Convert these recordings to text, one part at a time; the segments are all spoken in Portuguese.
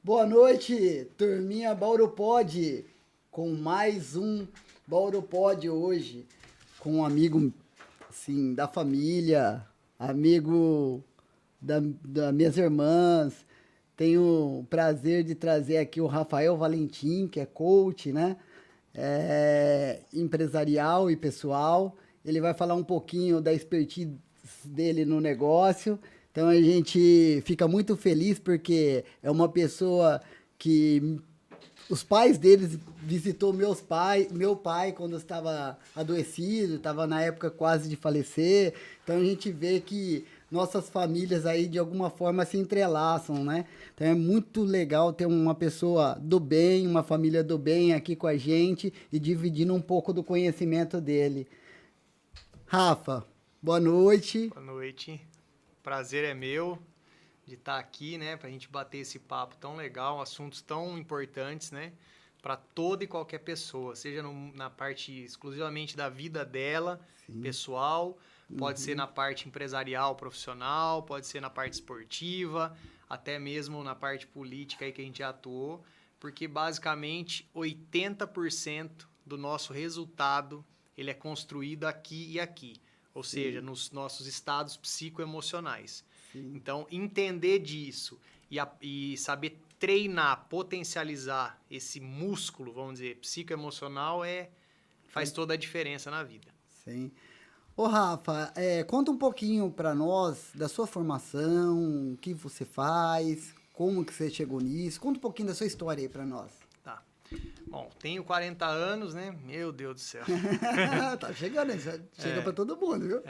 Boa noite, turminha Bauru Pod, com mais um Bauru Pod hoje, com um amigo, assim, da família, amigo das minhas irmãs. Tenho o prazer de trazer aqui o Rafael Valentim, que é coach, né? Empresarial e pessoal. Ele vai falar um pouquinho da expertise dele no negócio. Então a gente fica muito feliz porque é uma pessoa que os pais deles visitou meu pai quando eu estava adoecido, estava na época quase de falecer. Então a gente vê que nossas famílias aí de alguma forma se entrelaçam, né? Então é muito legal ter uma pessoa do bem, uma família do bem aqui com a gente e dividindo um pouco do conhecimento dele. Rafa, boa noite. Boa noite. Prazer é meu de estar aqui, né, pra gente bater esse papo tão legal, assuntos tão importantes, né, para toda e qualquer pessoa, seja na parte exclusivamente da vida dela, Sim. pessoal, pode ser na parte empresarial, profissional, pode ser na parte esportiva, até mesmo na parte política aí que a gente já atuou, porque basicamente 80% do nosso resultado ele é construído aqui e aqui. Ou seja, nos nossos estados psicoemocionais. Sim. Então, entender disso e saber treinar, potencializar esse músculo, vamos dizer, psicoemocional, faz toda a diferença na vida. Sim. Ô Rafa, conta um pouquinho para nós da sua formação, o que você faz, como que você chegou nisso. Conta um pouquinho da sua história aí para nós. Tá. Bom, tenho 40 anos, né? Meu Deus do céu. Tá chegando, hein? Chega para todo mundo, viu?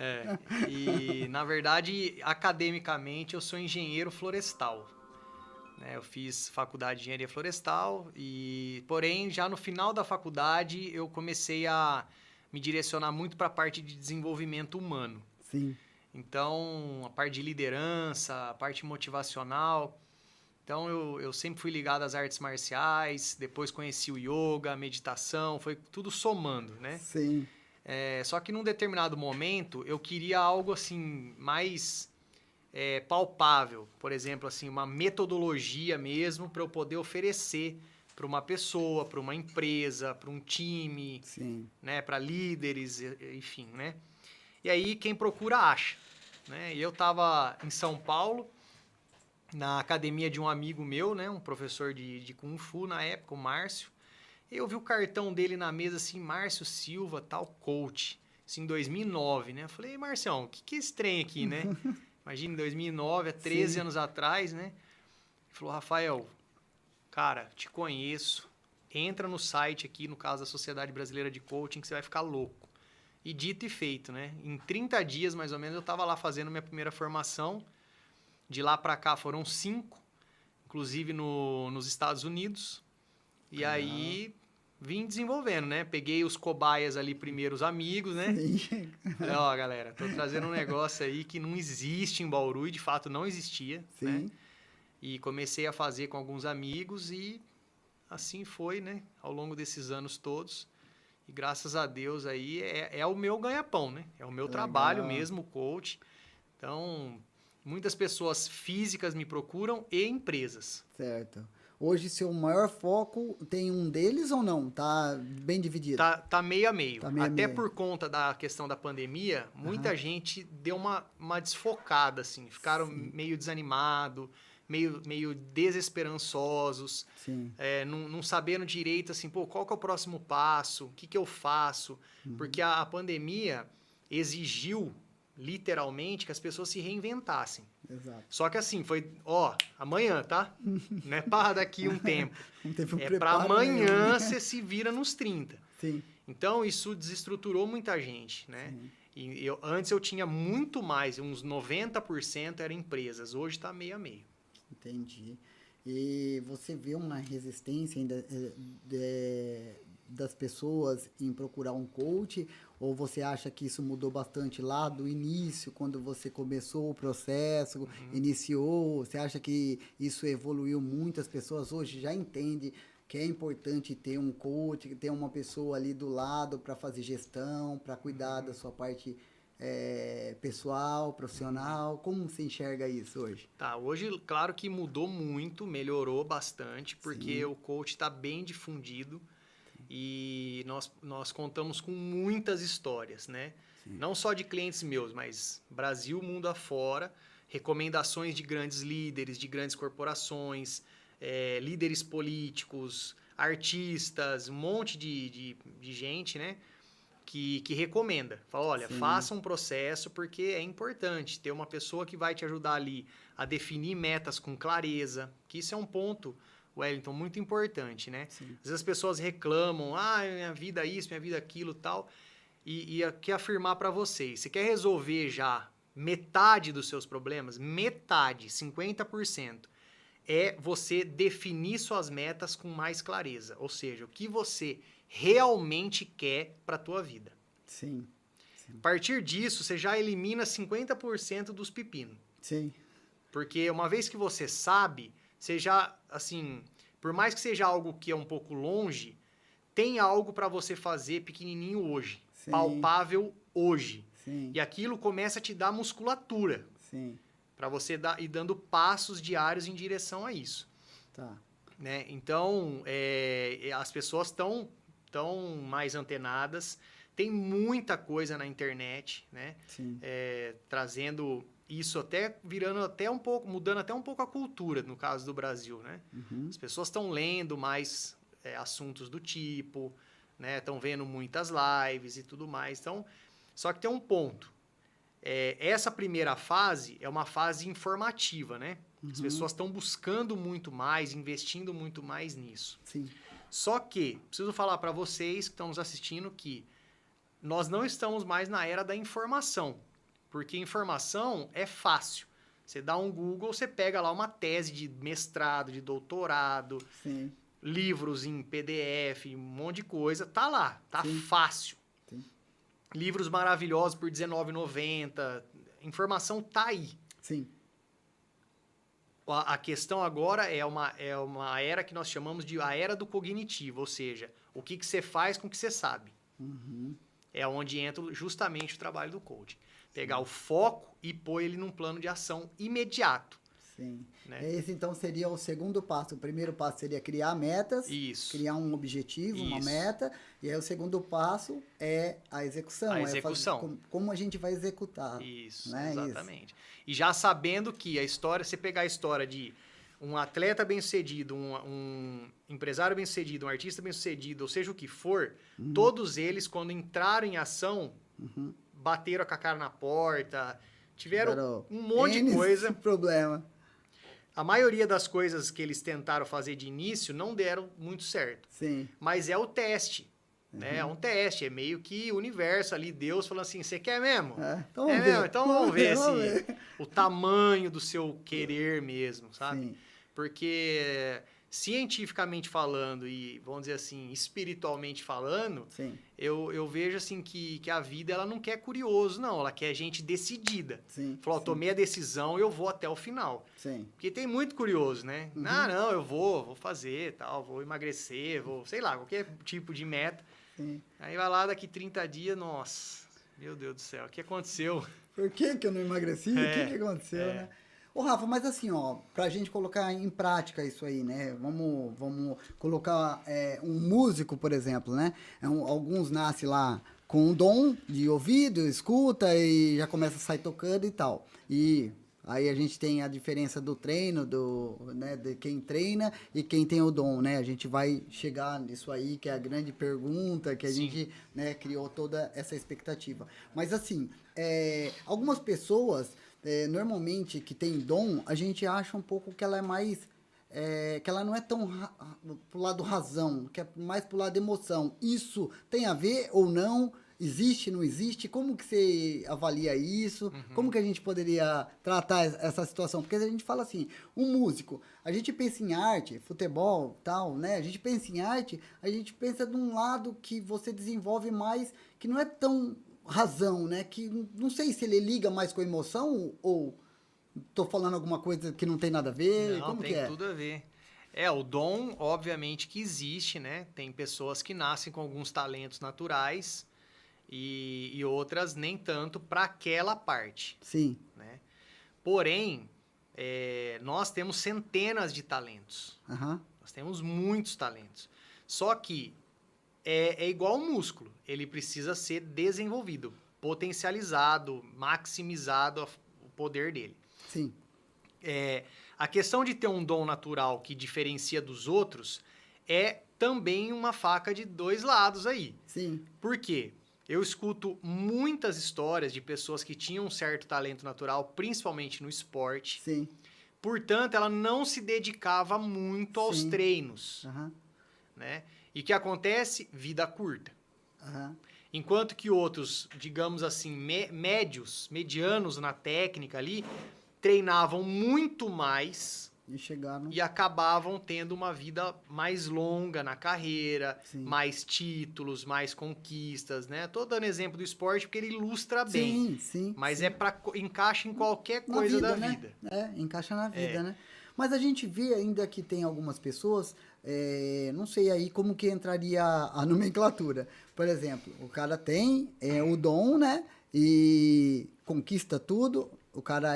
E, na verdade, academicamente, eu sou engenheiro florestal. Né? Eu fiz faculdade de engenharia florestal, porém, já no final da faculdade, eu comecei a me direcionar muito para a parte de desenvolvimento humano. Sim. Então, a parte de liderança, a parte motivacional. Então, eu sempre fui ligado às artes marciais, depois conheci o yoga, a meditação, foi tudo somando, né? Sim. Só que num determinado momento, eu queria algo assim, mais palpável. Por exemplo, assim, uma metodologia mesmo para eu poder oferecer para uma pessoa, para uma empresa, para um time, Sim. né? Para líderes, enfim, né? E aí, quem procura, acha. Né? E eu estava em São Paulo, na academia de um amigo meu, né, um professor de Kung Fu na época, o Márcio. Eu vi o cartão dele na mesa assim, Márcio Silva, tal coach, isso em 2009, né? Eu falei, Marcião, o que é esse trem aqui, né? Imagina, em 2009, há 13 Sim. anos atrás, né? Ele falou, Rafael, cara, te conheço, entra no site aqui, no caso da Sociedade Brasileira de Coaching, que você vai ficar louco. E dito e feito, né? Em 30 dias, mais ou menos, eu estava lá fazendo minha primeira formação. De lá para cá foram 5, inclusive nos Estados Unidos. E aí vim desenvolvendo, né? Peguei os cobaias ali, primeiros amigos, né? Sim. Falei, ó, galera, tô trazendo um negócio aí que não existe em Bauru e de fato não existia, né? Sim. E comecei a fazer com alguns amigos e assim foi, né? Ao longo desses anos todos. E graças a Deus aí é o meu ganha-pão, né? É o meu trabalho Legal. mesmo, coach. Então, muitas pessoas físicas me procuram e empresas. Certo. Hoje, seu maior foco tem um deles ou não? Tá bem dividido? Tá meio a meio. Tá meio a Até meio. por conta da questão da pandemia, muita Aham. gente deu uma desfocada, assim. Ficaram Sim. meio desanimado, meio desesperançosos, Sim. não sabendo direito, assim, pô, qual que é o próximo passo? O que eu faço? Porque a pandemia exigiu, literalmente, que as pessoas se reinventassem. Exato. Só que assim, foi, ó, amanhã, tá? Não é para daqui um tempo. Não teve um É para preparo nenhum, amanhã né? você se vira nos 30. Sim. Então, isso desestruturou muita gente, né? Sim. E antes eu tinha muito mais, uns 90% eram empresas. Hoje está meio a meio. Entendi. E você vê uma resistência ainda das pessoas em procurar um coach? Ou você acha que isso mudou bastante lá do início, quando você começou o processo, iniciou? Você acha que isso evoluiu muito? As pessoas hoje já entendem que é importante ter um coach, ter uma pessoa ali do lado para fazer gestão, para cuidar da sua parte pessoal, profissional? Como você enxerga isso hoje? Tá, hoje, claro que mudou muito, melhorou bastante, porque Sim. o coach está bem difundido e nós contamos com muitas histórias, né? Sim. Não só de clientes meus, mas Brasil, mundo afora, recomendações de grandes líderes, de grandes corporações, líderes políticos, artistas, um monte de gente, né? Que recomenda. Fala, olha, Sim. faça um processo porque é importante ter uma pessoa que vai te ajudar ali a definir metas com clareza, que isso é um ponto, Wellington, muito importante, né? Sim. Às vezes as pessoas reclamam, minha vida isso, minha vida aquilo, tal, e aqui afirmar para vocês, você quer resolver já metade dos seus problemas? Metade, 50%. É você definir suas metas com mais clareza, ou seja, o que você realmente quer para a tua vida. Sim. A partir disso, você já elimina 50% dos pepinos. Sim. Porque uma vez que você sabe, você já, assim, por mais que seja algo que é um pouco longe, tem algo para você fazer pequenininho hoje, Sim. palpável hoje. Sim. E aquilo começa a te dar musculatura. Sim. Para você ir dando passos diários em direção a isso. Tá. Né? Então, as pessoas estão mais antenadas, tem muita coisa na internet, né? Sim. Trazendo isso virando até um pouco, mudando até um pouco a cultura, no caso do Brasil, né? Uhum. As pessoas estão lendo mais assuntos do tipo, né? Estão vendo muitas lives e tudo mais. Então, só que tem um ponto. Essa primeira fase é uma fase informativa, né? As pessoas estão buscando muito mais, investindo muito mais nisso. Sim. Só que, preciso falar para vocês que estão nos assistindo que nós não estamos mais na era da informação, porque informação é fácil. Você dá um Google, você pega lá uma tese de mestrado, de doutorado, Sim. livros em PDF, um monte de coisa, tá lá, tá Sim. fácil. Sim. Livros maravilhosos por R$19,90. Informação tá aí. Sim. A questão agora é uma era que nós chamamos de a era do cognitivo, ou seja, o que você faz com o que você sabe. Uhum. É onde entra justamente o trabalho do coach. Pegar o foco e pôr ele num plano de ação imediato. Sim. Né? Esse então seria o segundo passo. O primeiro passo seria criar metas, Isso. criar um objetivo, uma Isso. meta. E aí o segundo passo é a execução. A execução. É como a gente vai executar. Isso, né? exatamente. E já sabendo que a história, você pegar a história de um atleta bem-sucedido, um empresário bem-sucedido, um artista bem-sucedido, ou seja o que for, todos eles, quando entraram em ação, bateram com a cara na porta, tiveram um monte de coisa. Problema. A maioria das coisas que eles tentaram fazer de início não deram muito certo. Sim. Mas é o teste. Né? É um teste, é meio que o universo ali, Deus falando assim, você quer mesmo? Então vamos ver. Mesmo? Então vamos ver, o tamanho do seu querer mesmo, sabe? Sim. Porque cientificamente falando e, vamos dizer assim, espiritualmente falando, Sim. eu vejo assim que a vida ela não quer curioso, não, ela quer gente decidida. Sim. Falou, tomei a decisão, eu vou até o final. Sim. Porque tem muito curioso, né? Não, eu vou fazer, tal, vou emagrecer, vou, sei lá, qualquer tipo de meta. Sim. Aí vai lá daqui 30 dias, nossa, meu Deus do céu, o que aconteceu? Por que eu não emagreci? O que aconteceu, né? Ô, Rafa, mas assim, ó, pra gente colocar em prática isso aí, né? Vamos colocar um músico, por exemplo, né? Alguns nascem lá com um dom de ouvido, escuta e já começa a sair tocando e tal. E aí a gente tem a diferença do treino, né, de quem treina e quem tem o dom, né? A gente vai chegar nisso aí, que é a grande pergunta, que a gente, né, criou toda essa expectativa. Mas assim, algumas pessoas, normalmente que tem dom, a gente acha um pouco que ela é mais... que ela não é tão pro lado razão, que é mais pro lado emoção. Isso tem a ver ou não? Existe, não existe? Como que você avalia isso? Como que a gente poderia tratar essa situação? Porque a gente fala assim, um músico, a gente pensa em arte, futebol, tal, né? A gente pensa em arte, a gente pensa de um lado que você desenvolve mais, que não é tão razão, né? Que não sei se ele liga mais com a emoção ou tô falando alguma coisa que não tem nada a ver. Não, como tem que é? tudo a ver. O dom, obviamente, que existe, né? Tem pessoas que nascem com alguns talentos naturais e outras nem tanto para aquela parte, Sim. né? Porém, nós temos centenas de talentos. Aham. Nós temos muitos talentos. Só que é igual um músculo. Ele precisa ser desenvolvido, potencializado, maximizado o poder dele. Sim. A questão de ter um dom natural que diferencia dos outros é também uma faca de dois lados aí. Sim. Por quê? Eu escuto muitas histórias de pessoas que tinham um certo talento natural, principalmente no esporte. Sim. Portanto, ela não se dedicava muito aos Sim. treinos, Aham. né? E o que acontece? Vida curta. Aham. Enquanto que outros, digamos assim, medianos na técnica ali, treinavam muito mais E chegaram. e acabavam tendo uma vida mais longa na carreira, Sim. mais títulos, mais conquistas, né? Tô dando exemplo do esporte porque ele ilustra bem, Sim, sim. mas sim. encaixa em qualquer Na coisa da né? vida. Encaixa na vida, né? Mas a gente vê ainda que tem algumas pessoas, não sei aí como que entraria a nomenclatura. Por exemplo, o cara tem o dom, né? E conquista tudo. O cara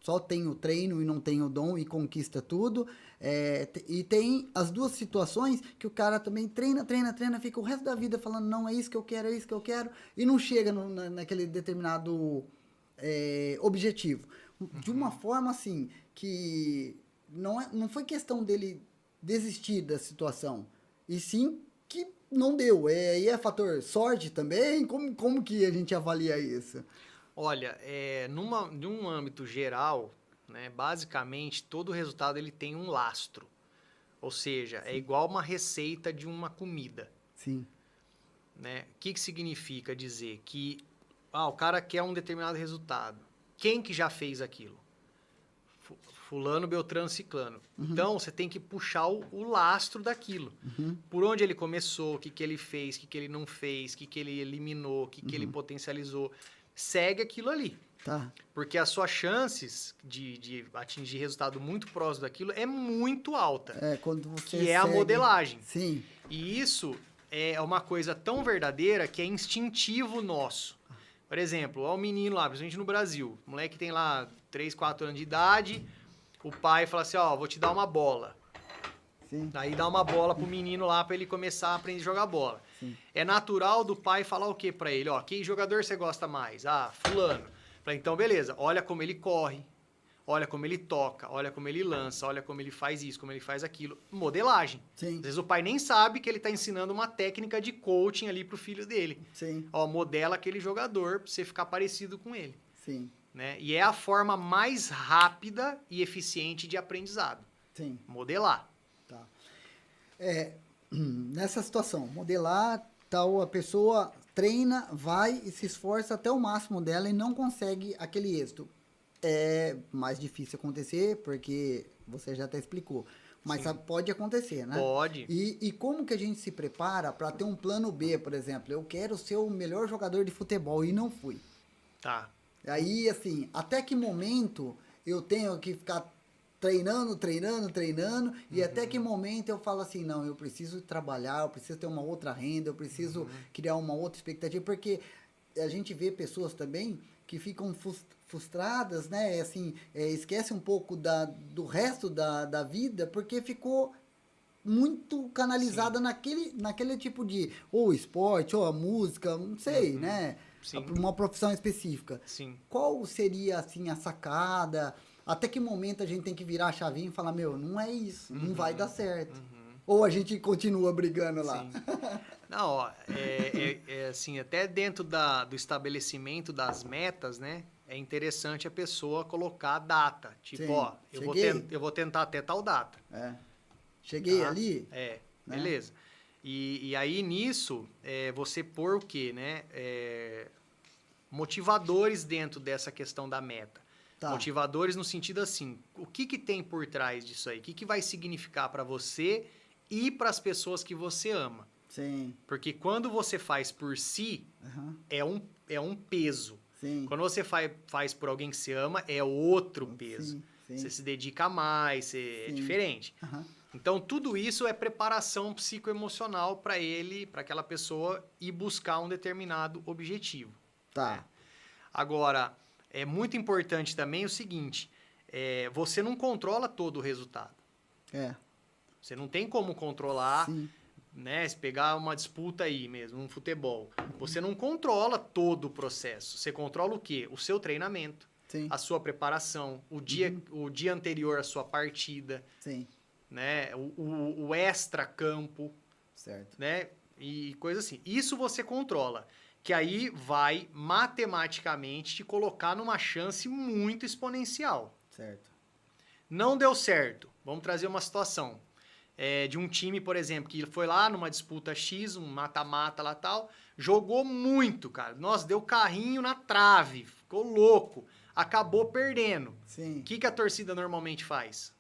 só tem o treino e não tem o dom e conquista tudo. E tem as duas situações que o cara também treina, fica o resto da vida falando, não, é isso que eu quero, é isso que eu quero, e não chega naquele determinado objetivo. De uma forma assim, que não foi questão dele desistir da situação, e sim que não deu. E é fator sorte também? Como que a gente avalia isso? Olha, num âmbito geral, né, basicamente todo resultado ele tem um lastro. Ou seja, é igual uma receita de uma comida. Sim. Né? O que significa dizer? Que o cara quer um determinado resultado. Quem que já fez aquilo? Fulano, Beltrano, Ciclano. Uhum. Então, você tem que puxar o lastro daquilo. Uhum. Por onde ele começou, o que ele fez, o que ele não fez, o que ele eliminou, o que ele potencializou. Segue aquilo ali. Tá. Porque as suas chances de atingir resultado muito próximo daquilo é muito alta. Quando você que é a modelagem. Sim. E isso é uma coisa tão verdadeira que é instintivo nosso. Por exemplo, o menino lá, principalmente no Brasil, o moleque tem lá 3, 4 anos de idade, o pai fala assim, vou te dar uma bola. Sim. Aí dá uma bola pro menino lá para ele começar a aprender a jogar bola. Sim. É natural do pai falar o quê para ele? Que jogador você gosta mais? Fulano. Então, beleza, olha como ele corre, olha como ele toca, olha como ele lança, olha como ele faz isso, como ele faz aquilo. Modelagem. Sim. Às vezes o pai nem sabe que ele está ensinando uma técnica de coaching ali pro filho dele. Sim. Modela aquele jogador para você ficar parecido com ele. Sim. Né? E é a forma mais rápida e eficiente de aprendizado. Sim. Modelar. Tá. Nessa situação, modelar, tal, a pessoa treina, vai e se esforça até o máximo dela e não consegue aquele êxito. É mais difícil acontecer, porque você já até explicou. Mas pode acontecer, né? Pode. E como que a gente se prepara para ter um plano B, por exemplo? Eu quero ser o melhor jogador de futebol e não fui. Tá. Aí, assim, até que momento eu tenho que ficar treinando, e até que momento eu falo assim, não, eu preciso trabalhar, eu preciso ter uma outra renda, eu preciso criar uma outra expectativa, porque a gente vê pessoas também que ficam frustradas, né, assim, esquece um pouco do resto da vida, porque ficou muito canalizada naquele tipo de, ou esporte, ou a música, não sei, né, uma profissão específica. Sim. Qual seria, assim, a sacada? Até que momento a gente tem que virar a chavinha e falar, não é isso, não vai dar certo. Ou a gente continua brigando lá. Sim. Não, assim, até dentro do estabelecimento das metas, né? É interessante a pessoa colocar a data. Tipo, eu vou tentar até tal data. Cheguei ali? Né? Beleza. E aí, nisso, você pôr o quê, né? Motivadores dentro dessa questão da meta. Tá. Motivadores no sentido assim, o que tem por trás disso aí? O que vai significar para você e para as pessoas que você ama? Sim. Porque quando você faz por si, é um peso. Sim. Quando você faz por alguém que você ama, é outro peso. Sim. Você se dedica mais, é diferente. Então, tudo isso é preparação psicoemocional para ele, para aquela pessoa ir buscar um determinado objetivo. Tá. Né? Agora, é muito importante também o seguinte, você não controla todo o resultado. Você não tem como controlar, Sim. né? Se pegar uma disputa aí mesmo, um futebol, você não controla todo o processo. Você controla o quê? O seu treinamento, Sim. a sua preparação, o dia anterior à sua partida, Sim. né? O extra-campo, Certo. né? E coisa assim. Isso você controla, que aí vai matematicamente te colocar numa chance muito exponencial. Certo. Não deu certo. Vamos trazer uma situação de um time, por exemplo, que foi lá numa disputa X, um mata-mata lá tal, jogou muito, cara. Nossa, deu carrinho na trave, ficou louco, acabou perdendo. Sim. O que a torcida normalmente faz?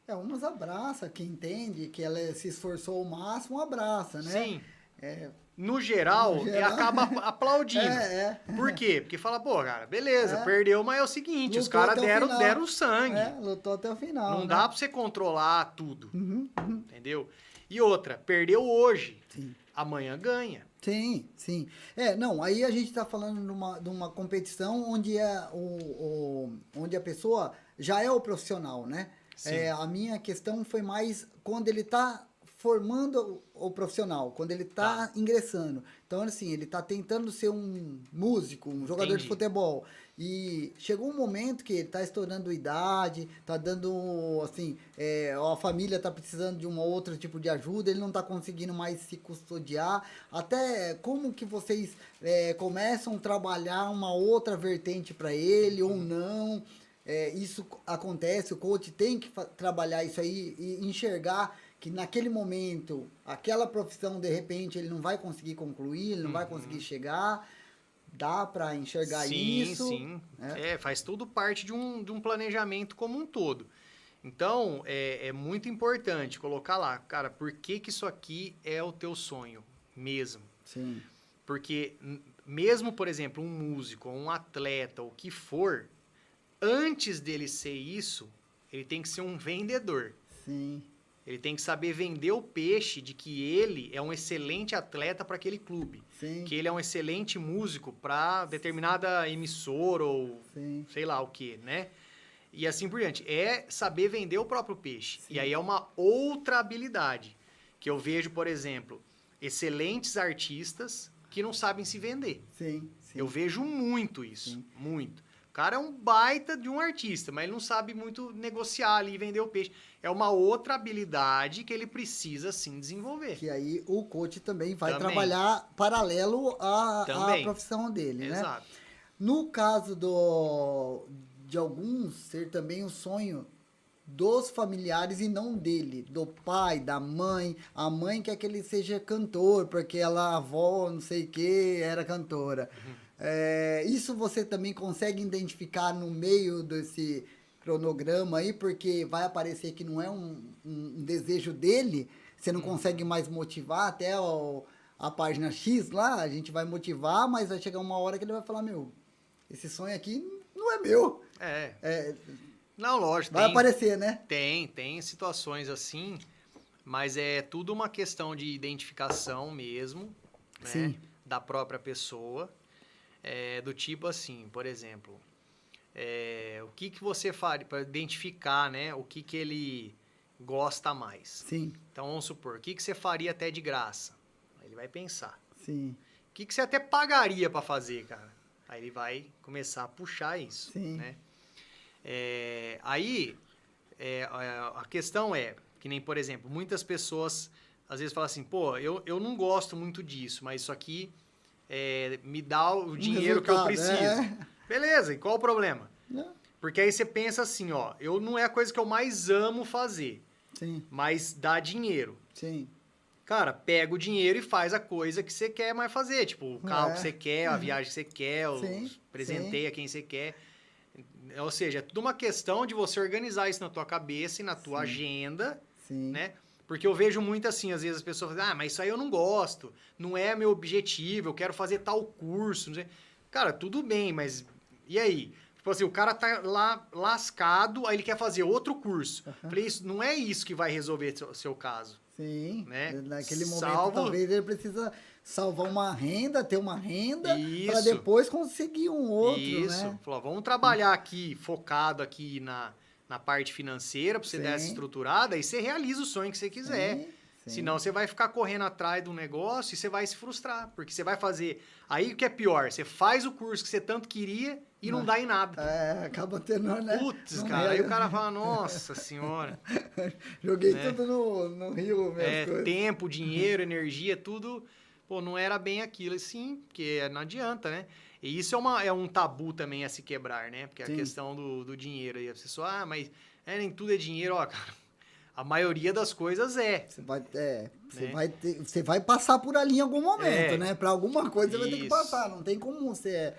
Umas abraça, quem entende que ela se esforçou ao máximo, abraça, né? Sim. É, No geral, No geral, acaba aplaudindo. É. Por quê? Porque fala, pô, cara, beleza, É. perdeu, mas é o seguinte, os Lutou caras até o final. deram sangue. Lutou até o final. Não né? dá pra você controlar tudo, Uhum. entendeu? E outra, perdeu hoje, Sim. amanhã ganha. Sim, sim. Não, aí a gente está falando de uma competição onde, onde a pessoa já é o profissional, né? Sim. A minha questão foi mais quando ele está formando o profissional, quando ele está ingressando. Então, assim, ele está tentando ser um músico, um jogador Entendi. de futebol. E chegou um momento que ele está estourando idade, está dando, assim, a família está precisando de um outro tipo de ajuda, ele não está conseguindo mais se custodiar. Até como que vocês começam a trabalhar uma outra vertente para ele ou não? Isso acontece, o coach tem que trabalhar isso aí e enxergar que naquele momento, aquela profissão, de repente, ele não vai conseguir concluir, ele não vai conseguir chegar. Dá para enxergar isso? Sim. Faz tudo parte de um planejamento como um todo. Então, é muito importante colocar lá, cara, por que isso aqui é o teu sonho mesmo? Sim. Porque mesmo, por exemplo, um músico, um atleta, o que for, antes dele ser isso, ele tem que ser um vendedor. Sim. Ele tem que saber vender o peixe de que ele é um excelente atleta para aquele clube. Sim. Que ele é um excelente músico para determinada emissora ou Sim. sei lá o que, né? E assim por diante. É saber vender o próprio peixe. Sim. E aí é uma outra habilidade. Que eu vejo, por exemplo, excelentes artistas que não sabem se vender. Sim. Eu vejo muito isso. Sim. Muito. O cara é um baita de um artista, mas ele não sabe muito negociar ali e vender o peixe. É uma outra habilidade que ele precisa, sim, desenvolver. Que aí o coach também vai Também. trabalhar paralelo à Também. profissão dele, né? Exato. No caso de alguns ser também o sonho dos familiares e não dele, do pai, da mãe. A mãe quer que ele seja cantor, porque ela, a avó, não sei o que, era cantora. Isso você também consegue identificar no meio desse cronograma aí, porque vai aparecer que não é um desejo dele, você não consegue mais motivar até a página X lá, a gente vai motivar, mas vai chegar uma hora que ele vai falar, meu, esse sonho aqui não é meu. Não, lógico. Vai aparecer, né? Tem situações assim, mas é tudo uma questão de identificação mesmo, né? Sim. Da própria pessoa. Do tipo assim, por exemplo, o que você faria para identificar, né? O que ele gosta mais. Sim. Então, vamos supor, o que você faria até de graça? Aí ele vai pensar. Sim. O que você até pagaria para fazer, cara? Aí ele vai começar a puxar isso, Sim. né? A questão é, que nem, por exemplo, muitas pessoas às vezes falam assim, pô, eu não gosto muito disso, mas isso aqui me dá o dinheiro que eu preciso. Beleza, e qual o problema? Porque aí você pensa assim, ó, não é a coisa que eu mais amo fazer, Sim. mas dá dinheiro. Sim. Cara, pega o dinheiro e faz a coisa que você quer mais fazer. Tipo, o carro que você quer, a viagem que você quer, presenteia quem você quer. Ou seja, é tudo uma questão de você organizar isso na tua cabeça e na tua agenda, né? Porque eu vejo muito assim, às vezes as pessoas falam, mas isso aí eu não gosto, não é meu objetivo, eu quero fazer tal curso, não sei. Cara, tudo bem, mas e aí? Tipo assim, o cara tá lá lascado, aí ele quer fazer outro curso. Falei, isso não é isso que vai resolver seu caso. Sim, Né? naquele momento Salvo... talvez ele precisa salvar uma renda, ter uma renda, para Isso. depois conseguir um outro, Isso. né? Falou, vamos trabalhar aqui, focado aqui na parte financeira, pra você dar essa Sim. estruturada, aí você realiza o sonho que você quiser. Sim, sim. Senão você vai ficar correndo atrás de um negócio e você vai se frustrar. Porque você vai fazer... Aí o que é pior, você faz o curso que você tanto queria e não dá em nada. Acaba tendo, né? Putz, Não cara, é- aí o cara fala, nossa senhora. Joguei né? tudo no Rio, minhas coisas. Tempo, dinheiro, energia, tudo... Pô, não era bem aquilo, assim, porque não adianta, né? E isso é um tabu também a se quebrar, né? Porque Sim. a questão do dinheiro aí, a pessoa, mas nem tudo é dinheiro, ó, cara. A maioria das coisas é. Você vai passar por ali em algum momento, É. né? Para alguma coisa você vai ter que Isso. passar. Não tem como você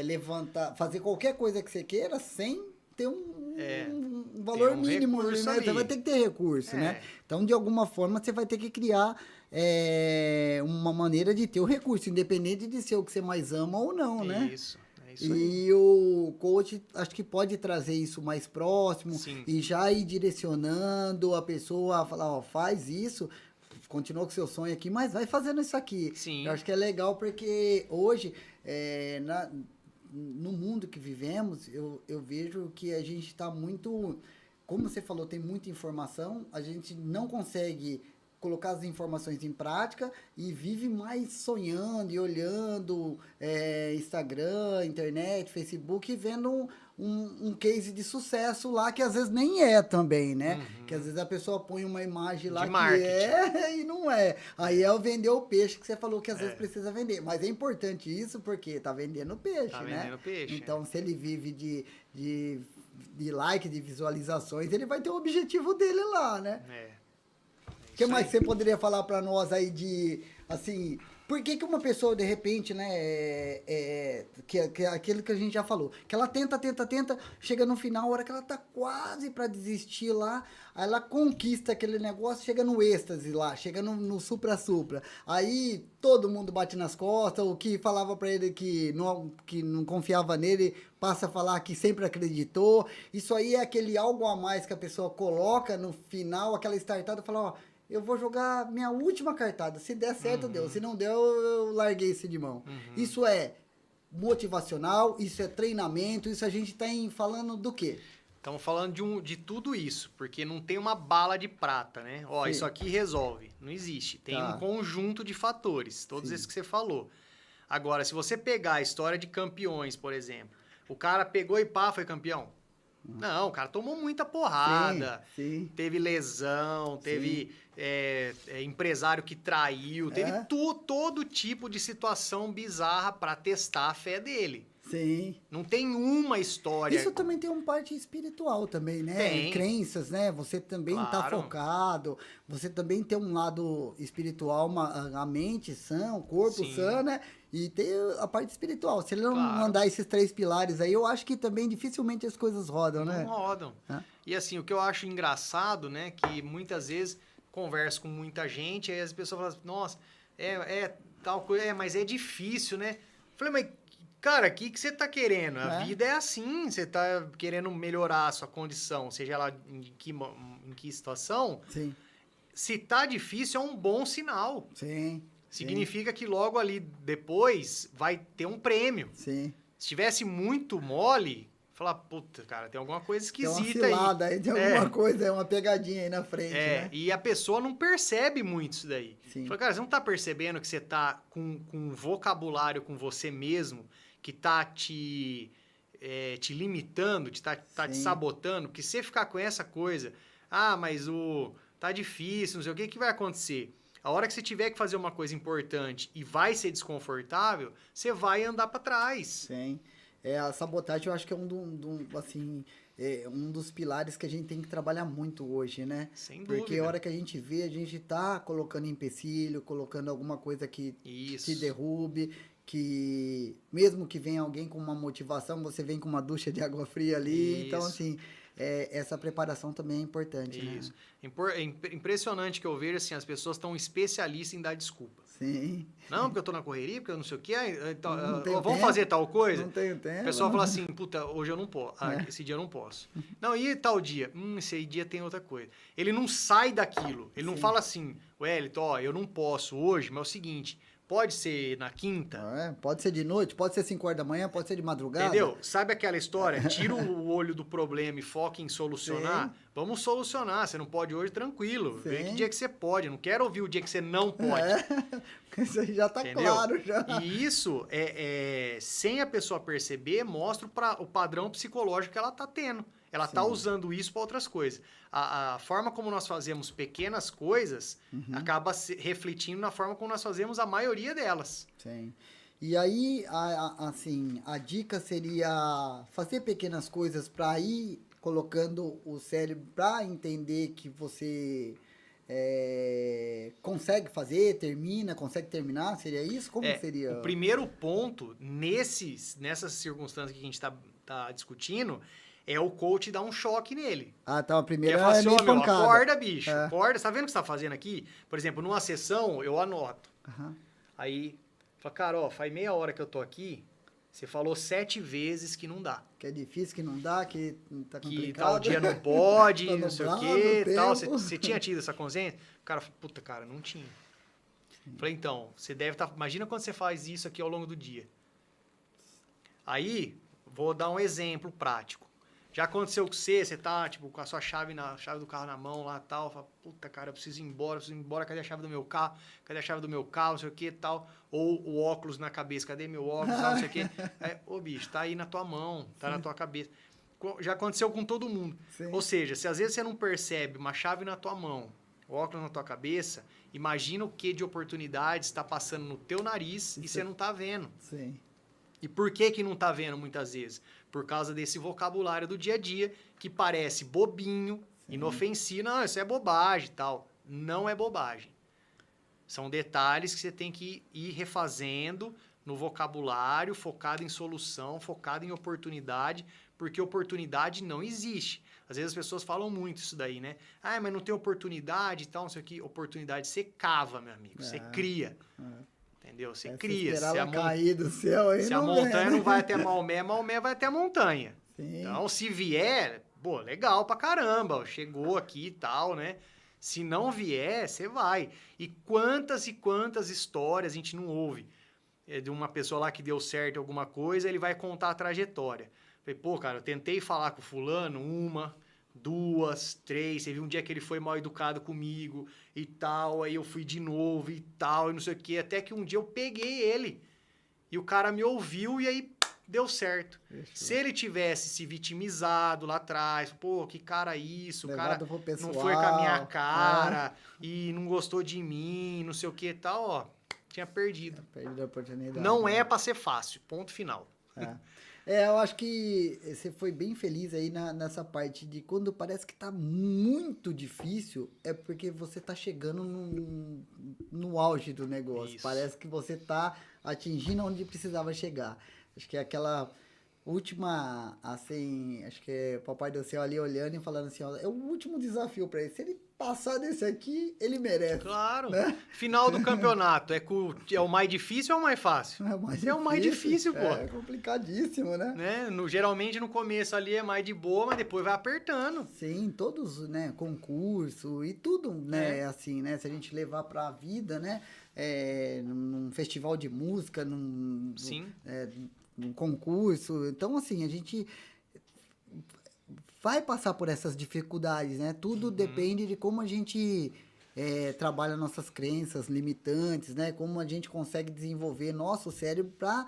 levantar, fazer qualquer coisa que você queira sem ter um valor Tem um mínimo, recurso né? Você ali. vai ter que ter recurso, É. né? Então, de alguma forma, você vai ter que criar uma maneira de ter o recurso, independente de ser o que você mais ama ou não, né? Isso, é isso aí. E o coach, acho que pode trazer isso mais próximo Sim. e já ir direcionando a pessoa a falar, ó, faz isso, continua com seu sonho aqui, mas vai fazendo isso aqui. Sim. Eu acho que é legal porque hoje, no mundo que vivemos, eu vejo que a gente está muito, como você falou, tem muita informação, a gente não consegue colocar as informações em prática e vive mais sonhando e olhando Instagram, internet, Facebook e vendo um case de sucesso lá que às vezes nem é também, né? Que às vezes a pessoa põe uma imagem lá De que marketing. é e não é. Aí é o vender o peixe que você falou que às vezes precisa vender. Mas é importante isso porque tá vendendo peixe, Tá né? vendendo peixe, Então, se ele vive de like, de visualizações, ele vai ter o objetivo dele lá, né? O que mais você poderia falar para nós aí de, assim, por que uma pessoa, de repente, né, que é aquilo que a gente já falou, que ela tenta, chega no final, a hora que ela tá quase para desistir lá, aí ela conquista aquele negócio, chega no êxtase lá, chega no supra-supra, aí todo mundo bate nas costas, o que falava para ele que não confiava nele, passa a falar que sempre acreditou, isso aí é aquele algo a mais que a pessoa coloca no final, aquela startada, fala, ó, eu vou jogar minha última cartada. Se der certo, deu. Se não deu, eu larguei esse de mão. Isso é motivacional, isso é treinamento, isso a gente tá falando do quê? Estamos falando de tudo isso, porque não tem uma bala de prata, né? Ó, Sim. isso aqui resolve. Não existe. Tem Tá. um conjunto de fatores, todos Sim. esses que você falou. Agora, se você pegar a história de campeões, por exemplo, o cara pegou e pá, foi campeão. Não, o cara tomou muita porrada, Sim. teve lesão, teve empresário que traiu, teve todo tipo de situação bizarra para testar a fé dele. Sim. Não tem uma história. Isso também tem uma parte espiritual também, né? Tem. Crenças, né? Você também tá Claro. focado, você também tem um lado espiritual, a mente sã, o corpo Sim. sã, né? E tem a parte espiritual. Se ele não Claro. mandar esses 3 pilares aí, eu acho que também dificilmente as coisas rodam, né? Não rodam. É. E assim, o que eu acho engraçado, né, que muitas vezes converso com muita gente, aí as pessoas falam, nossa, tal coisa, mas é difícil, né? Falei, mas, cara, o que você tá querendo? A vida é assim, você tá querendo melhorar a sua condição, seja lá em que situação. Sim, Se tá difícil, é um bom sinal. sim. Significa que logo ali depois vai ter um prêmio. Sim. Se tivesse muito mole, falar, puta, cara, tem alguma coisa Tem uma esquisita aí. cilada aí de alguma coisa, uma pegadinha aí na frente, né? E a pessoa não percebe muito isso daí. Sim. Fala, cara, você não tá percebendo que você tá com um vocabulário com você mesmo que tá te limitando, tá te Sim. sabotando? Porque se você ficar com essa coisa, mas tá difícil, não sei o que vai acontecer. A hora que você tiver que fazer uma coisa importante e vai ser desconfortável, você vai andar para trás. Sim. A sabotagem eu acho que é um dos pilares que a gente tem que trabalhar muito hoje, né? Sem dúvida. Porque a hora que a gente vê, a gente tá colocando empecilho, colocando alguma coisa que te derrube, que mesmo que venha alguém com uma motivação, você vem com uma ducha de água fria ali. Isso. Então, assim, essa preparação também é importante, Isso. né? Impressionante que eu vejo, assim, as pessoas estão especialistas em dar desculpa. Sim. Não, porque eu tô na correria, porque eu não sei o quê, então, Não tenho vamos tempo, fazer tal coisa? não tenho O tempo. pessoal fala assim, puta, hoje eu não posso, esse dia eu não posso. Não, e tal dia? Esse aí dia tem outra coisa. Ele não sai daquilo, ele não fala assim, Wellington, ó, eu não posso hoje, mas é o seguinte, pode ser na quinta, Pode ser de noite, pode ser 5 horas da manhã, pode ser de madrugada. entendeu? Sabe aquela história? Tira o olho do problema e foca em solucionar. Sim. Vamos solucionar. Você não pode hoje, tranquilo. Vê que Sim. dia que você pode. Eu não quero ouvir o dia que você não pode. Isso aí já tá Entendeu? claro já. E isso, sem a pessoa perceber, mostra o padrão psicológico que ela tá tendo. Ela tá Sim. usando isso para outras coisas. A forma como nós fazemos pequenas coisas acaba refletindo na forma como nós fazemos a maioria delas. Sim. E aí, assim, a dica seria fazer pequenas coisas para ir colocando o cérebro para entender que você consegue fazer, consegue terminar, seria isso? Como seria? O primeiro ponto, nessas circunstâncias que a gente tá discutindo, é o coach dar um choque nele. Então a Que primeira falar é assim, meio ó, meu, pancada. acorda, bicho, acorda. Você tá vendo o que você tá fazendo aqui? Por exemplo, numa sessão, eu anoto. Aham. Aí, fala, cara, ó, faz meia hora que eu tô aqui, você falou 7 vezes que não dá. Que é difícil, que não dá, que tá Que complicado. tal dia não pode, Tá não sei o nublado, quê, tal. tempo. Você tinha tido essa consciência? O cara falou, puta, cara, não tinha. Falei, então, você deve estar... Imagina quando você faz isso aqui ao longo do dia. Aí, vou dar um exemplo prático. Já aconteceu com você tá, tipo, com a sua chave do carro na mão lá e tal, fala, puta, cara, eu preciso ir embora, cadê a chave do meu carro? Cadê a chave do meu carro, não sei o que tal. Ou o óculos na cabeça, cadê meu óculos, não sei o que. Ô, bicho, tá aí na tua mão, tá na tua cabeça. Já aconteceu com todo mundo. Sim. Ou seja, se às vezes você não percebe uma chave na tua mão, o óculos na tua cabeça, imagina o que de oportunidades está passando no teu nariz e você não tá vendo. Sim. E por que não tá vendo muitas vezes? Por causa desse vocabulário do dia a dia que parece bobinho, inofensivo. Não, isso é bobagem e tal. Não é bobagem. São detalhes que você tem que ir refazendo no vocabulário, focado em solução, focado em oportunidade, porque oportunidade não existe. Às vezes as pessoas falam muito isso daí, né? Mas não tem oportunidade e tal, não sei o que. Oportunidade você cava, meu amigo. Você cria. Entendeu? Você cria. Se ela cair do céu aí, se a montanha não vai até Maomé, Maomé vai até a montanha. Sim. Então, se vier, pô, legal pra caramba, chegou aqui e tal, né? Se não vier, você vai. E quantas histórias a gente não ouve de uma pessoa lá que deu certo em alguma coisa, ele vai contar a trajetória. Falei, pô, cara, eu tentei falar com o fulano, 1, 2, 3, você viu um dia que ele foi mal educado comigo e tal, aí eu fui de novo e tal, e não sei o quê, até que um dia eu peguei ele e o cara me ouviu e aí deu certo. Fechou. Se ele tivesse se vitimizado lá atrás, pô, que cara isso, o cara não foi com a minha cara e não gostou de mim, não sei o que e tal, ó, tinha perdido. Perdido a oportunidade. Não é pra ser fácil, ponto final. Eu acho que você foi bem feliz aí nessa parte de quando parece que tá muito difícil, é porque você tá chegando no auge do negócio. Isso. Parece que você tá atingindo onde precisava chegar. Acho que é aquela última, assim, acho que é Papai do Céu ali olhando e falando assim, ó, é o último desafio para ele. Se ele passar desse aqui, ele merece. Claro. Né? Final do campeonato, é o mais difícil ou é o mais fácil? É o mais difícil, pô. É complicadíssimo, né? Geralmente no começo ali é mais de boa, mas depois vai apertando. Sim, todos, né, concurso e tudo, né, assim, né, se a gente levar para a vida, né, num festival de música, num concurso, então, assim, a gente vai passar por essas dificuldades, né, tudo depende de como a gente trabalha nossas crenças limitantes, né, como a gente consegue desenvolver nosso cérebro para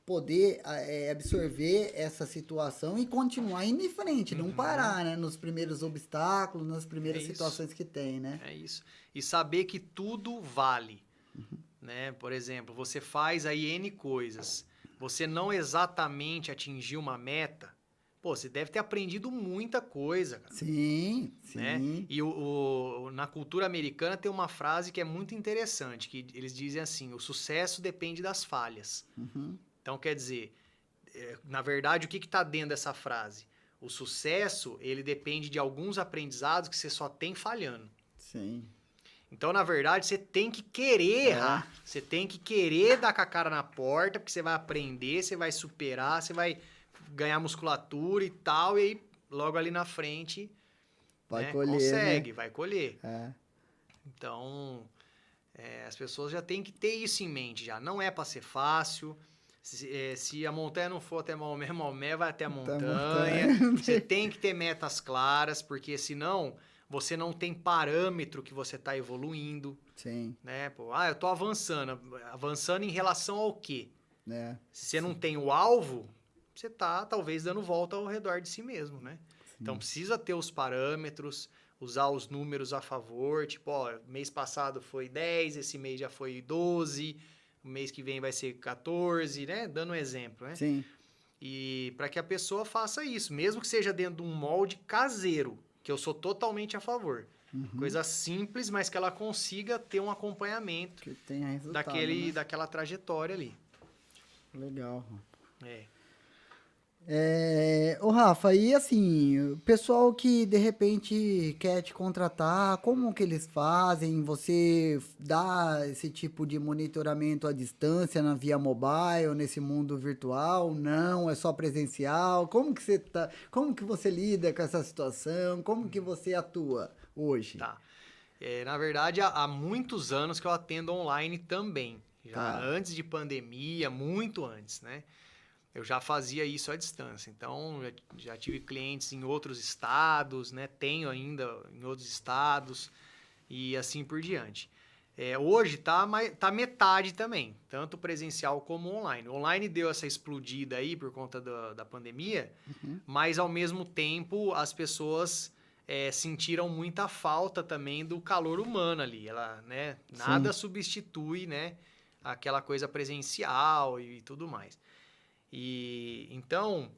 poder absorver essa situação e continuar indo em frente, não parar, né? Nos primeiros obstáculos, nas primeiras situações que tem, né? É isso. E saber que tudo vale, né? Por exemplo, você faz aí N coisas, você não exatamente atingiu uma meta, pô, você deve ter aprendido muita coisa, cara. Sim, né? sim. E na cultura americana tem uma frase que é muito interessante, que eles dizem assim, o sucesso depende das falhas. Então, quer dizer, na verdade, o que está dentro dessa frase? O sucesso, ele depende de alguns aprendizados que você só tem falhando. Sim. Então, na verdade, você tem que querer errar. Você tem que querer dar com a cara na porta, porque você vai aprender, você vai superar, você vai ganhar musculatura e tal, e aí, logo ali na frente, Vai colher, consegue, né? vai colher. É. Então, as pessoas já têm que ter isso em mente já. Não é para ser fácil. Se a montanha não for até Maomé, Maomé vai até a montanha. Você tem que ter metas claras, porque senão você não tem parâmetro que você está evoluindo. Sim. Né? Pô, eu tô avançando. Avançando em relação ao quê? É. Se você não tem o alvo, você tá talvez dando volta ao redor de si mesmo, né? Sim. Então precisa ter os parâmetros, usar os números a favor. Tipo, mês passado foi 10, esse mês já foi 12, o mês que vem vai ser 14, né? Dando um exemplo, né? Sim. E para que a pessoa faça isso, mesmo que seja dentro de um molde caseiro, que eu sou totalmente a favor. Coisa simples, mas que ela consiga ter um acompanhamento Que tenha resultado, né? daquela trajetória ali. Legal. Ô Rafa, e assim, o pessoal que de repente quer te contratar, como que eles fazem? Você dá esse tipo de monitoramento à distância na via mobile, nesse mundo virtual? Não, é só presencial? Como que você lida com essa situação? Como que você atua hoje? Tá. Na verdade, há muitos anos que eu atendo online também. Já antes de pandemia, muito antes, né? Eu já fazia isso à distância. Então, já tive clientes em outros estados, né? Tenho ainda em outros estados e assim por diante. Hoje tá metade também, tanto presencial como online. Online deu essa explodida aí por conta da pandemia, mas ao mesmo tempo as pessoas sentiram muita falta também do calor humano ali. Né? Nada substitui, né, aquela coisa presencial e tudo mais. E então,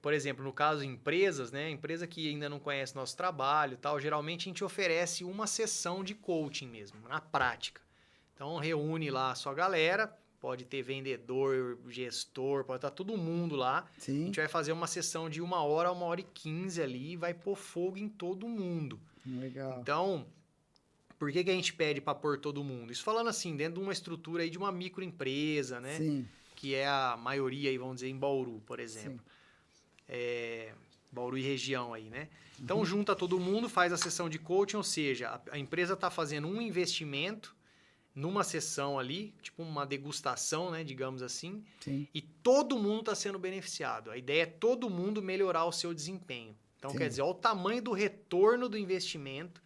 por exemplo, no caso de empresas, né, empresa que ainda não conhece nosso trabalho, e tal, geralmente a gente oferece uma sessão de coaching mesmo, na prática. Então reúne lá a sua galera, pode ter vendedor, gestor, pode estar todo mundo lá. Sim. A gente vai fazer uma sessão de 1 hora a 1h15 ali e vai pôr fogo em todo mundo. Legal. Então, por que a gente pede para pôr todo mundo? Isso falando assim, dentro de uma estrutura aí de uma microempresa, né? Sim. Que é a maioria aí, vamos dizer, em Bauru, por exemplo. Bauru e região aí, né? Então, junta todo mundo, faz a sessão de coaching, ou seja, a empresa está fazendo um investimento numa sessão ali, tipo uma degustação, né, digamos assim, Sim. e todo mundo está sendo beneficiado. A ideia é todo mundo melhorar o seu desempenho. Então, quer dizer, olha o tamanho do retorno do investimento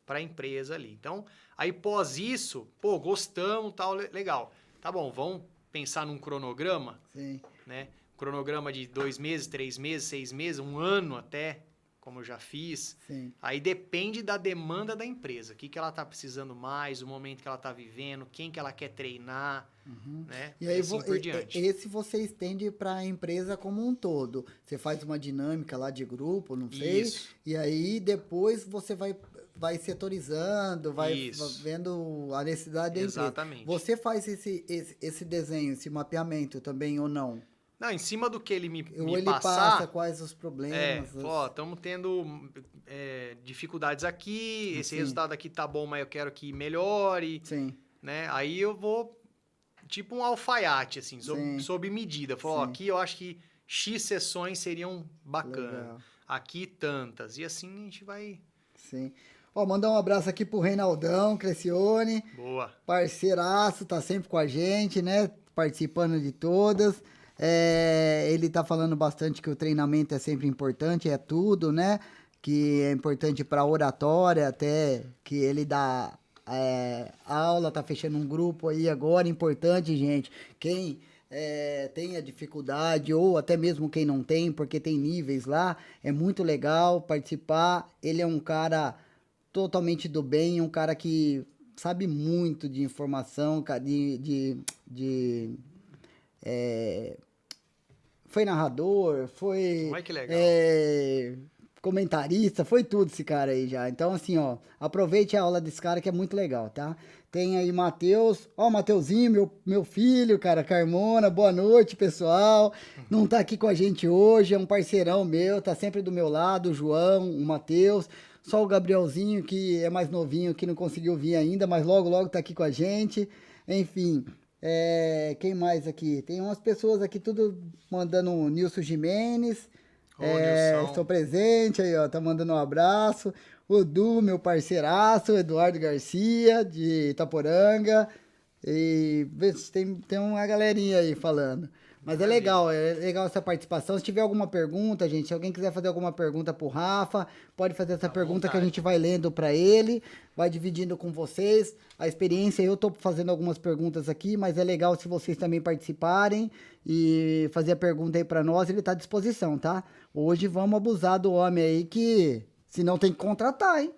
para a empresa ali. Então, aí pós isso, gostamos, tal, legal. Tá bom, vamos pensar num cronograma, Sim. né? Cronograma de 2 meses, 3 meses, 6 meses, 1 ano até, como eu já fiz. Sim. Aí depende da demanda da empresa. O que ela está precisando mais, o momento que ela está vivendo, quem que ela quer treinar, né? E aí, assim por diante. esse você estende para a empresa como um todo. Você faz uma dinâmica lá de grupo, não sei. Isso. E aí depois você vai setorizando, vai Isso. vendo a necessidade da empresa. Exatamente. Você faz esse desenho, esse mapeamento também ou não? Não, em cima do que ele me Ou ele passar... passa quais os problemas? estamos tendo dificuldades aqui, esse Sim. resultado aqui tá bom, mas eu quero que melhore, Sim. né? Aí eu vou, tipo um alfaiate, assim, Sim. sob medida. Falou, Sim. aqui eu acho que X sessões seriam bacanas, Legal. aqui tantas, e assim a gente vai... Sim. Mandar um abraço aqui pro Reinaldão Crescione. Boa. Parceiraço, tá sempre com a gente, né? Participando de todas. Ele tá falando bastante que o treinamento é sempre importante, é tudo, né? Que é importante para oratória, até que ele dá aula, tá fechando um grupo aí agora, importante, gente. Quem tenha dificuldade, ou até mesmo quem não tem, porque tem níveis lá, é muito legal participar. Ele é um cara totalmente do bem, um cara que sabe muito de informação, foi narrador, foi... Olha que legal. comentarista, foi tudo esse cara aí já. Então, assim, ó, aproveite a aula desse cara que é muito legal, tá? Tem aí Matheus, ó, o Mateuzinho, meu filho, cara, Carmona, boa noite, pessoal. Não tá aqui com a gente hoje, é um parceirão meu, tá sempre do meu lado, o João, o Matheus. Só o Gabrielzinho, que é mais novinho, que não conseguiu vir ainda, mas logo, logo tá aqui com a gente. Enfim, quem mais aqui? Tem umas pessoas aqui, tudo mandando o Nilson Jimenez. Ô, Nilson. Estou presente aí, ó, tá mandando um abraço. O Du, meu parceiraço, Eduardo Garcia, de Itaporanga. E vê se tem uma galerinha aí falando. Mas Maravilha. é legal essa participação. Se tiver alguma pergunta, gente, se alguém quiser fazer alguma pergunta pro Rafa, pode fazer essa À pergunta que a vontade. gente vai lendo para ele, vai dividindo com vocês a experiência. Eu tô fazendo algumas perguntas aqui, mas é legal se vocês também participarem e fazer a pergunta aí para nós, ele tá à disposição, tá? Hoje vamos abusar do homem aí que senão tem que contratar, hein?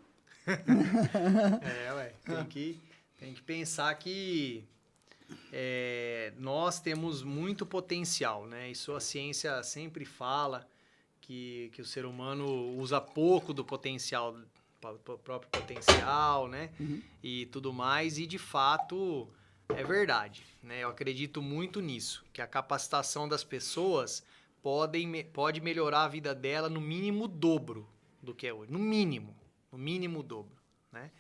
Ué, tem que pensar que nós temos muito potencial, né? Isso a ciência sempre fala, que o ser humano usa pouco do potencial, do próprio potencial, né? E tudo mais, e de fato é verdade, né? Eu acredito muito nisso, que a capacitação das pessoas pode melhorar a vida dela no mínimo o dobro do que é hoje, no mínimo o dobro, né?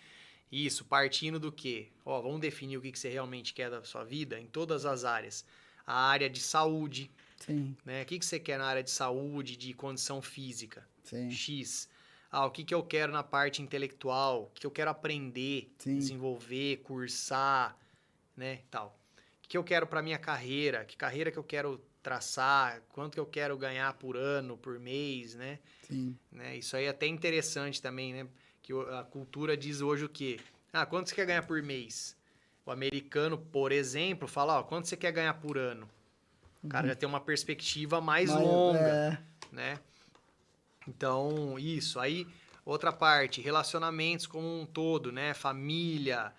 Isso, partindo do quê? Ó, vamos definir o que você realmente quer da sua vida em todas as áreas. A área de saúde, Sim, né? O que você quer na área de saúde, de condição física? sim, X. Ah, o que eu quero na parte intelectual? O que eu quero aprender, sim, desenvolver, cursar, né, tal. O que eu quero para minha carreira? Que carreira que eu quero traçar? Quanto que eu quero ganhar por ano, por mês, né? sim. Isso aí é até interessante também, né? Que a cultura diz hoje o quê? Ah, quanto você quer ganhar por mês? O americano, por exemplo, fala, ó, quanto você quer ganhar por ano? O cara já tem uma perspectiva mais Mas, longa, né? Então, isso. Aí, outra parte, relacionamentos como um todo, né? Família,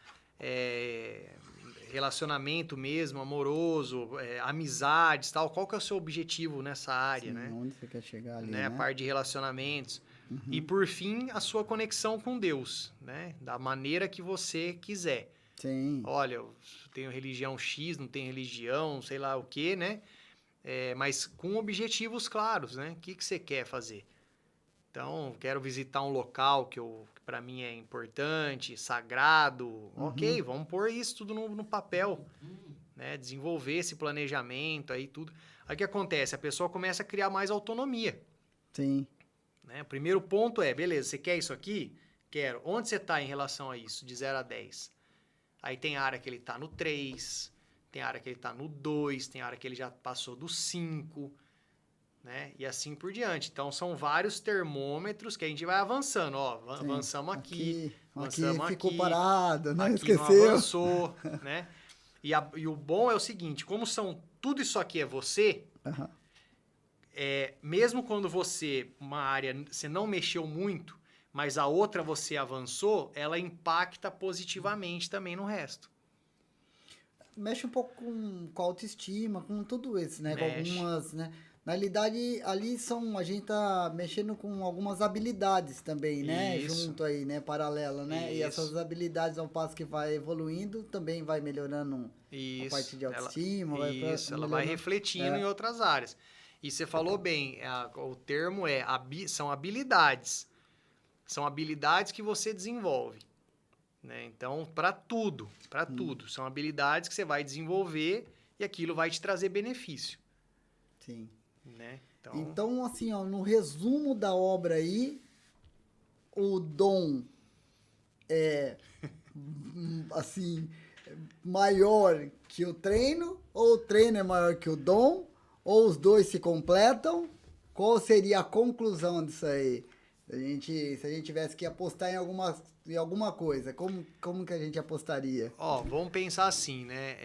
relacionamento mesmo, amoroso, amizades, tal. Qual que é o seu objetivo nessa área, sim, né? onde você quer chegar ali, A né? parte de relacionamentos. E por fim, a sua conexão com Deus, né? Da maneira que você quiser. Sim, Olha, eu tenho religião X, não tenho religião, sei lá o quê, né? Mas com objetivos claros, né? O que você quer fazer? Então, quero visitar um local que para mim é importante, sagrado. Ok, vamos pôr isso tudo no papel, né? Desenvolver esse planejamento aí, tudo. Aí o que acontece? A pessoa começa a criar mais autonomia. sim, Né? O primeiro ponto é, beleza, você quer isso aqui? Quero. Onde você está em relação a isso, de 0 a 10? Aí tem área que ele está no 3, tem área que ele está no 2, tem área que ele já passou do 5, né? E assim por diante. Então, são vários termômetros que a gente vai avançando. Ó, sim. avançamos aqui, Aqui avançamos ficou aqui, parado, né? aqui não Esqueceu. avançou, né? E o bom é o seguinte, como tudo isso aqui é você, Aham. mesmo quando uma área, você não mexeu muito, mas a outra você avançou, ela impacta positivamente também no resto. Mexe um pouco com a autoestima, com tudo isso, né? Com Mexe. algumas, né? Na realidade, ali a gente tá mexendo com algumas habilidades também, né? Isso, Junto aí, né? Paralela, né? E essas isso, habilidades, ao passo que vai evoluindo, também vai melhorando a parte isso. de autoestima, vai Ela vai melhorando. refletindo em É, outras áreas. E você falou bem, o termo são habilidades. São habilidades que você desenvolve. Né? Então, para tudo. São habilidades que você vai desenvolver e aquilo vai te trazer benefício. sim. Né? Então, assim, ó, no resumo da obra aí, o dom é assim, maior que o treino, ou o treino é maior que o dom, ou os dois se completam. Qual seria a conclusão disso aí? Se a gente tivesse que apostar em alguma coisa, como que a gente apostaria? Ó, vamos pensar assim, né?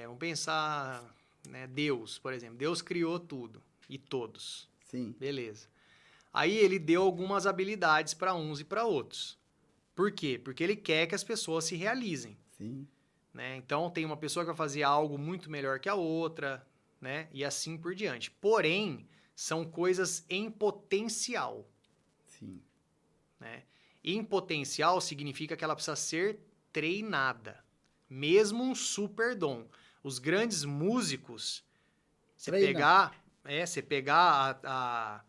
Vamos pensar, né? Deus, por exemplo. Deus criou tudo e todos. Sim, Beleza. Aí ele deu algumas habilidades para uns e para outros. Por quê? Porque ele quer que as pessoas se realizem. sim, Né? Então, tem uma pessoa que vai fazer algo muito melhor que a outra, né? E assim por diante. Porém, são coisas em potencial. Sim. Né? Em potencial significa que ela precisa ser treinada. Mesmo um super dom. Os grandes músicos, você pegar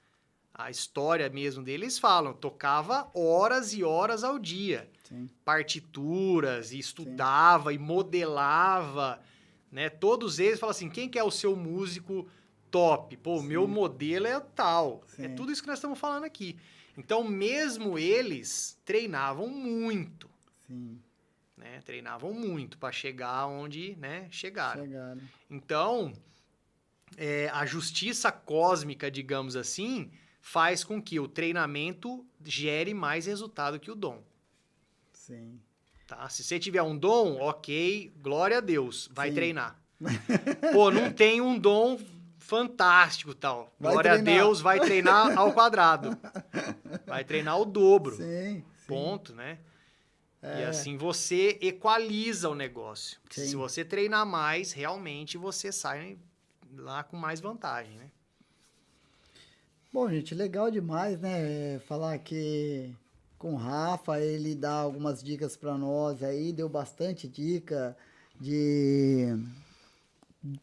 a história mesmo deles, falam, tocava horas e horas ao dia. Sim. Partituras, e estudava, e modelava, né? Todos eles falam assim, quem que é o seu músico top? Pô, o meu modelo é tal. Sim. É tudo isso que nós estamos falando aqui. Então, mesmo eles treinavam muito. Sim. Né? Treinavam muito para chegar onde, né, chegaram. Chegaram. Então, a justiça cósmica, digamos assim, faz com que o treinamento gere mais resultado que o dom. Sim. Tá? Se você tiver um dom, ok, glória a Deus, vai Sim. treinar. Pô, não tem um dom fantástico tal. Glória a Deus, vai treinar ao quadrado. Vai treinar o dobro. Sim. Ponto, né? E assim você equaliza o negócio. Sim. Se você treinar mais, realmente você sai lá com mais vantagem, né? Bom, gente, legal demais, né? Falar que com o Rafa, ele dá algumas dicas para nós aí, deu bastante dica de...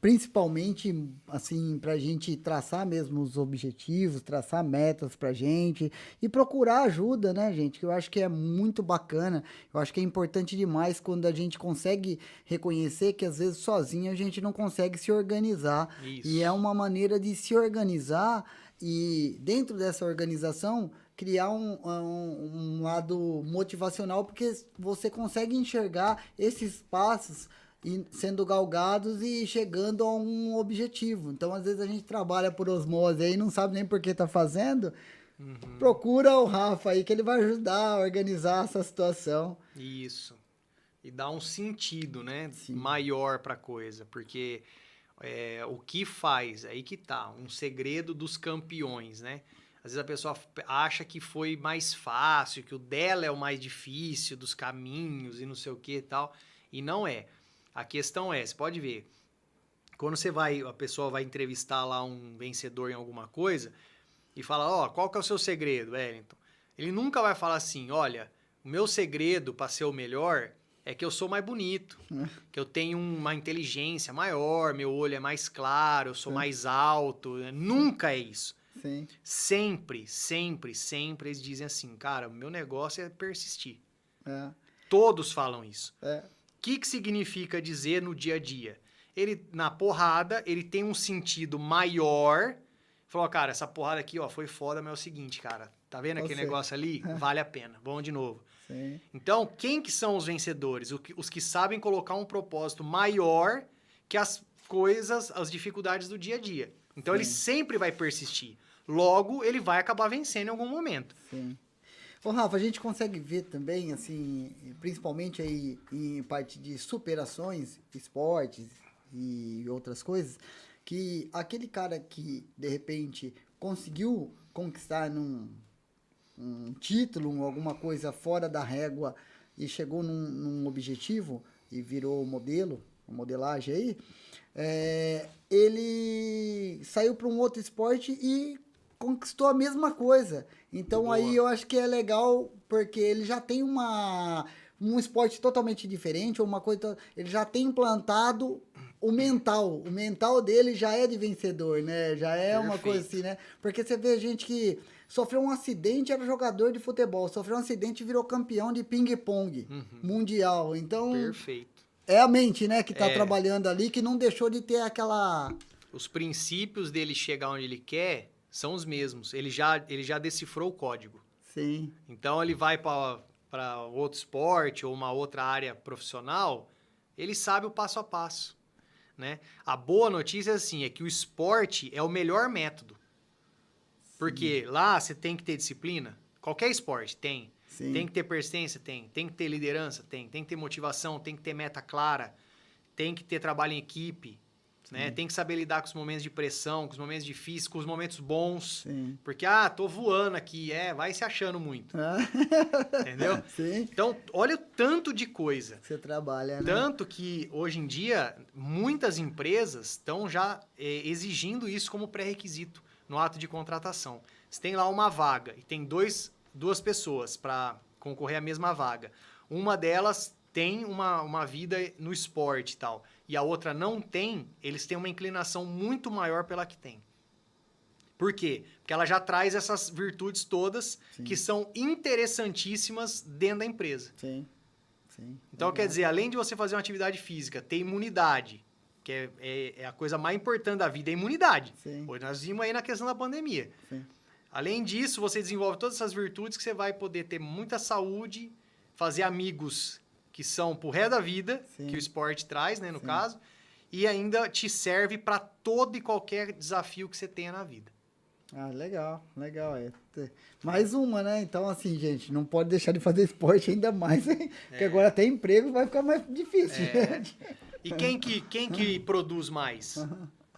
Principalmente, assim, para a gente traçar mesmo os objetivos, traçar metas para a gente e procurar ajuda, né, gente? Que eu acho que é muito bacana. Eu acho que é importante demais quando a gente consegue reconhecer que às vezes sozinho a gente não consegue se organizar. Isso. E é uma maneira de se organizar e dentro dessa organização criar um lado motivacional, porque você consegue enxergar esses passos sendo galgados e chegando a um objetivo. Então, às vezes, a gente trabalha por osmose aí, não sabe nem por que tá fazendo. Procura o Rafa aí, que ele vai ajudar a organizar essa situação. Isso. E dá um sentido, né? Sim. Maior pra coisa. Porque o que faz, aí que tá, um segredo dos campeões, né? Às vezes a pessoa acha que foi mais fácil, que o dela é o mais difícil dos caminhos e não sei o que e tal. E não é. A questão é, você pode ver, quando a pessoa vai entrevistar lá um vencedor em alguma coisa e fala, ó, qual que é o seu segredo, Wellington? Ele nunca vai falar assim, olha, o meu segredo para ser o melhor é que eu sou mais bonito, que eu tenho uma inteligência maior, meu olho é mais claro, eu sou mais alto. Nunca é isso. Sim. Sempre, sempre, sempre eles dizem assim, cara, o meu negócio é persistir. É. Todos falam isso. É. O que significa dizer no dia a dia? Ele, na porrada, ele tem um sentido maior. Falou, cara, essa porrada aqui, ó, foi foda, mas é o seguinte, cara, tá vendo aquele negócio ali? Vale a pena, vamos de novo. Sim. Então, quem que são os vencedores? Os que sabem colocar um propósito maior que as coisas, as dificuldades do dia a dia. Então, ele sempre vai persistir. Logo, ele vai acabar vencendo em algum momento. Sim. Ô, Rafa, a gente consegue ver também, assim, principalmente aí em parte de superações, esportes e outras coisas, que aquele cara que, de repente, conseguiu conquistar um título, alguma coisa fora da régua e chegou num objetivo e virou modelo, uma modelagem aí, ele saiu para um outro esporte e conquistou a mesma coisa. Então, Boa. aí eu acho que é legal, porque ele já tem um esporte totalmente diferente, ou uma coisa, ele já tem implantado o mental dele já é de vencedor, né? Já é uma coisa assim, né? Porque você vê gente que sofreu um acidente, era jogador de futebol, sofreu um acidente e virou campeão de ping-pong mundial. Então, Perfeito. é a mente, né, que tá trabalhando ali, que não deixou de ter aquela... Os princípios dele chegar onde ele quer são os mesmos. Ele já decifrou o código. Sim. Então, ele vai para outro esporte ou uma outra área profissional, ele sabe o passo a passo. Né? A boa notícia assim, é que o esporte é o melhor método. Porque lá você tem que ter disciplina. Qualquer esporte tem. Sim. Tem que ter persistência? Tem. Tem que ter liderança? Tem. Tem que ter motivação? Tem que ter meta clara? Tem que ter trabalho em equipe? Né? Tem que saber lidar com os momentos de pressão, com os momentos difíceis, com os momentos bons. Sim. Porque, tô voando aqui. Vai se achando muito. Entendeu? Sim. Então, olha o tanto de coisa. Você trabalha, né? Tanto que, hoje em dia, muitas empresas estão já exigindo isso como pré-requisito no ato de contratação. Você tem lá uma vaga e tem 2 duas pessoas para concorrer à mesma vaga. Uma delas tem uma vida no esporte e tal, e a outra não tem, eles têm uma inclinação muito maior pela que tem. Por quê? Porque ela já traz essas virtudes todas Sim. que são interessantíssimas dentro da empresa. Sim, sim. Então, Legal. quer dizer, além de você fazer uma atividade física, ter imunidade, que é a coisa mais importante da vida, é a imunidade. Sim. Hoje nós vimos aí na questão da pandemia. Sim. Além disso, você desenvolve todas essas virtudes que você vai poder ter muita saúde, fazer amigos que são pro resto da vida, Sim. que o esporte traz, né, no Sim. caso, e ainda te serve para todo e qualquer desafio que você tenha na vida. Ah, legal, legal. Mais uma, né? Então, assim, gente, não pode deixar de fazer esporte ainda mais, hein? Porque agora até emprego vai ficar mais difícil, gente. E quem que produz mais?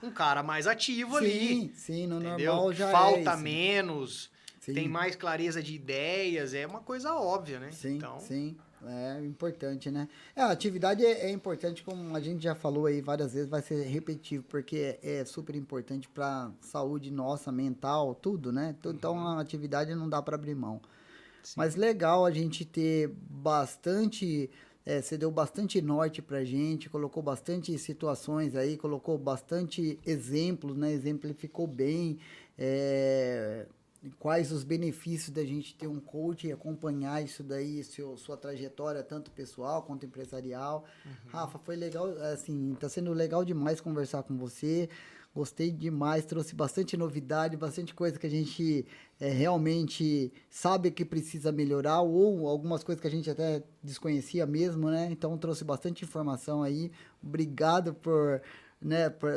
Um cara mais ativo ali. Sim, no entendeu? normal já Falta é isso. menos, Sim. tem mais clareza de ideias, é uma coisa óbvia, né? Sim, Então, sim. É importante, né? A atividade é importante, como a gente já falou aí várias vezes, vai ser repetitivo, porque é super importante para saúde nossa, mental, tudo, né? Então a atividade não dá para abrir mão. sim. Mas legal a gente ter bastante. Você deu bastante norte pra gente, colocou bastante situações aí, colocou bastante exemplos, né? Exemplificou bem. Quais os benefícios da gente ter um coach e acompanhar isso daí, sua trajetória, tanto pessoal quanto empresarial. Rafa, foi legal, assim, tá sendo legal demais conversar com você. Gostei demais, trouxe bastante novidade, bastante coisa que a gente realmente sabe que precisa melhorar, ou algumas coisas que a gente até desconhecia mesmo, né? Então trouxe bastante informação aí. Obrigado por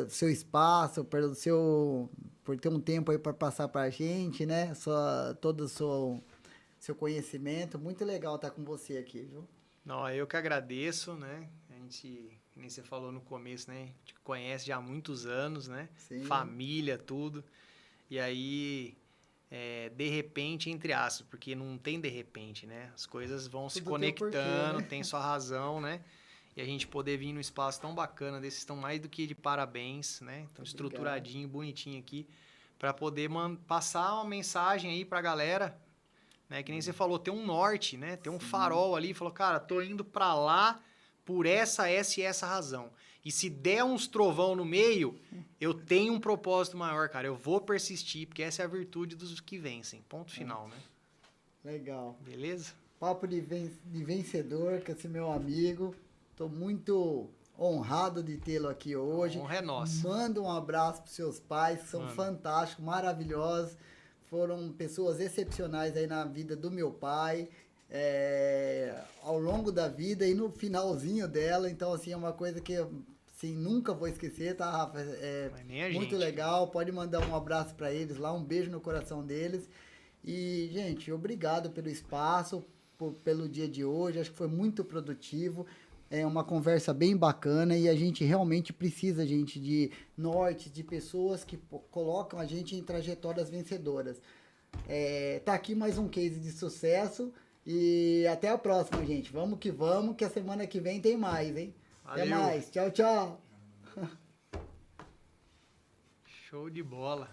seu espaço, por ter um tempo aí para passar para a gente, né? Todo o seu conhecimento. Muito legal estar com você aqui, viu? Não, eu que agradeço, né? A gente, como você falou no começo, né? A gente conhece já há muitos anos, né? Sim. Família, tudo. E aí, de repente, entre aspas, porque não tem de repente, né? As coisas vão se Tudo tem um porquê, conectando, né? tem sua razão, né? E a gente poder vir num espaço tão bacana desses, estão mais do que de parabéns, né? Estão estruturadinho, bonitinho aqui, para poder passar uma mensagem aí pra galera, né? Que nem você falou, tem um norte, né? Tem um farol ali, falou, cara, tô indo pra lá por essa e essa razão. E se der uns trovão no meio, eu tenho um propósito maior, cara. Eu vou persistir, porque essa é a virtude dos que vencem. Ponto final, né? Legal. Beleza? Papo de vencedor, com esse meu amigo. Estou muito honrado de tê-lo aqui hoje. A honra é nossa. Manda um abraço para seus pais, que são Mano. fantásticos, maravilhosos. Foram pessoas excepcionais aí na vida do meu pai, ao longo da vida e no finalzinho dela. Então, assim, é uma coisa que assim, nunca vou esquecer, tá, Rafa? Mas nem a Muito gente. legal. Pode mandar um abraço para eles lá, um beijo no coração deles. E, gente, obrigado pelo espaço, pelo dia de hoje. Acho que foi muito produtivo. É uma conversa bem bacana e a gente realmente precisa, gente, de norte, de pessoas que colocam a gente em trajetórias vencedoras. Tá aqui mais um case de sucesso e até a próxima, gente. Vamos, que a semana que vem tem mais, hein? Valeu. Até mais. Tchau, tchau. Show de bola.